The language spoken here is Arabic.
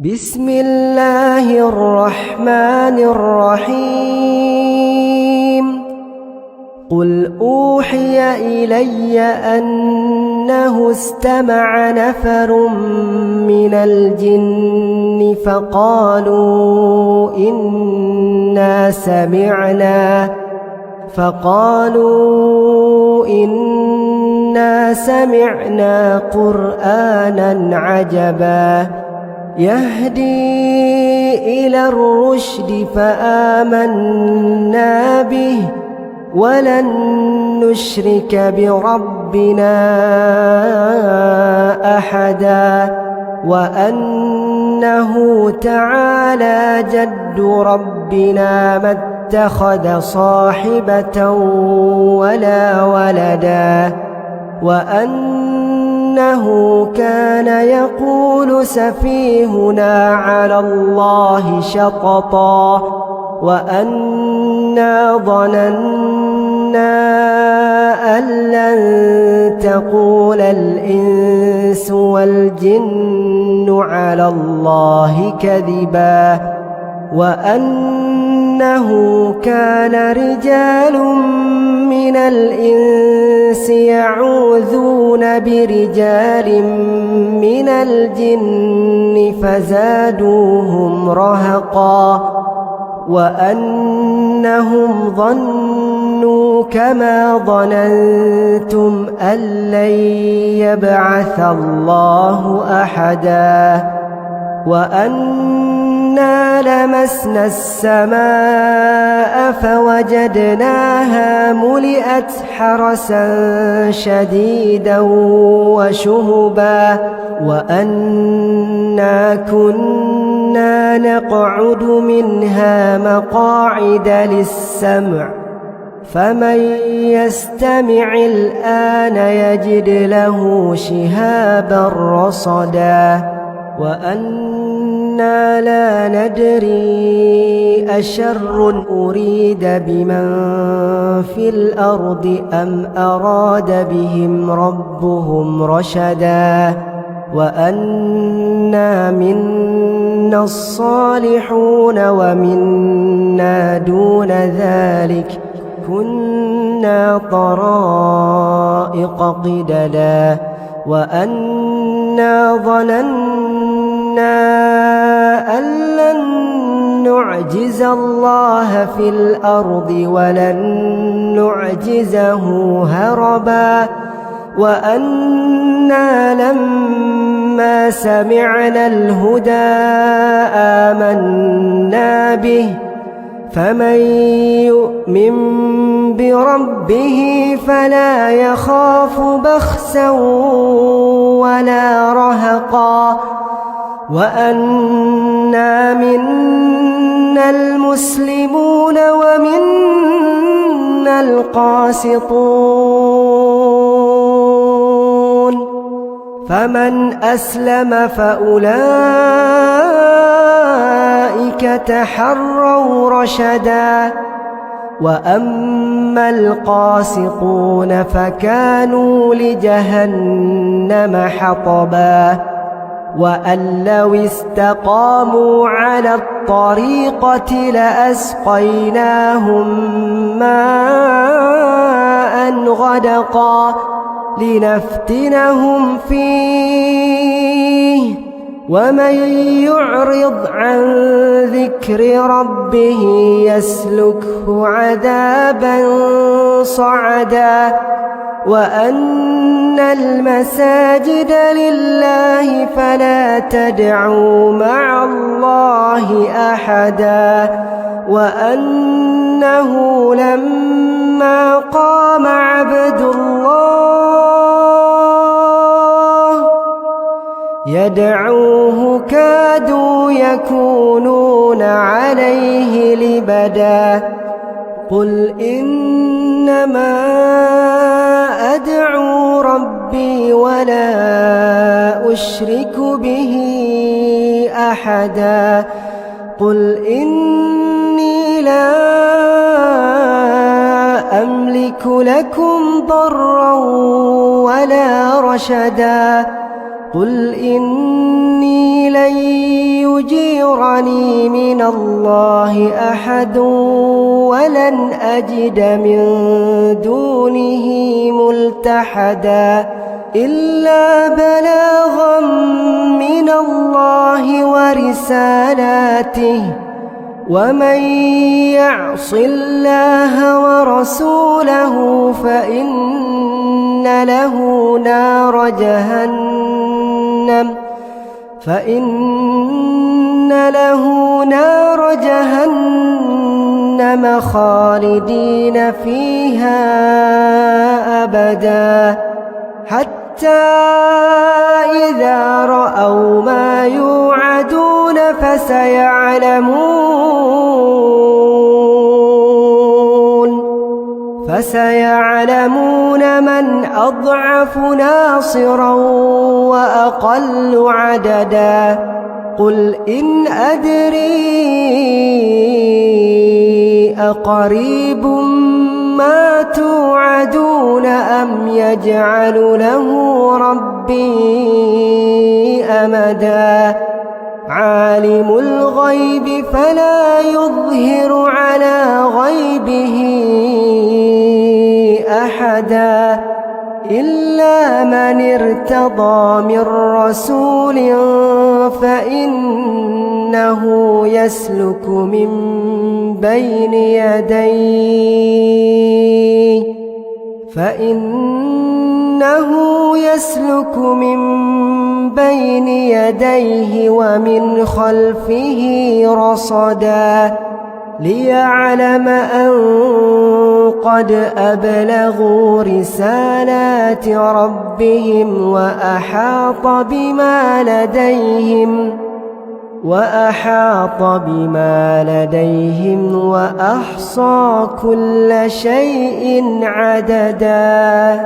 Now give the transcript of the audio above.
بسم الله الرحمن الرحيم قل أوحي إلي أنه استمع نفر من الجن فقالوا إنا سمعنا قرآنا عجبا يهدي إلى الرشد فآمنا به ولن نشرك بربنا أحدا وأنه تعالى جد ربنا ما اتخذ صاحبة ولا ولدا وأنه كان يقول سفيهنا على الله شططا وأنا ظننا أن لن تقول الإنس والجن على الله كذبا وأنه كان رجال من الإنس يعوذون برجال من الجن فزادوهم رهقا وأنهم ظنوا كما ظننتم أن لن يبعث الله أحدا وأنا لمسنا السماء فوجدناها ملئت حرسا شديدا وشهبا وأنا كنا نقعد منها مقاعد للسمع فمن يستمع الآن يجد له شهابا رصدا وأنا لا ندري أشر أريد بمن في الأرض أم أراد بهم ربهم رشدا وأنا منا الصالحون ومنا دون ذلك كنا طرائق قددا وأنا ظننا أن لن نعجز الله في الأرض ولن نعجزه هربا وأنا لما سمعنا الهدى آمنا به فمن يؤمن بربه فلا يخاف بخسا ولا رهقا وأنا منا المسلمون ومنا القاسطون فمن أسلم فأولئك تحروا رشدا وأما القاسطون فكانوا لجهنم حطبا وأن لو استقاموا على الطريقة لأسقيناهم ماء غدقا لنفتنهم فيه ومن يعرض عن ذكر ربه يسلكه عذابا صعدا وأن المساجد لله فلا تدعوا مع الله أحدا وأنه لما قام عبد الله يدعوه كادوا يكونون عليه لبدا قل إنما أدعو ربي ولا أشرك به أحدا قل إني لا أملك لكم ضرا ولا رشدا قل إني لن يجيرني من الله أحد ولن أجد من دونه ملتحدا إلا بلاغا من الله ورسالاته ومن يعص الله ورسوله فإن له نار جهنم خالدين فيها أبدا حتى إذا رأوا ما يوعدون فسيعلمون من أضعف ناصرا وأقل عددا قل إن أدري أقريب ما توعدون أم يجعل له ربي أمدا عالم الغيب فلا يظهر على غيبه أحدا إلا من ارتضى من رسول فإنه يسلك من بين يديه ومن خلفه رصدا ليعلم أن قد أبلغوا رسالات ربهم وأحاط بما لديهم وأحصى كل شيء عددا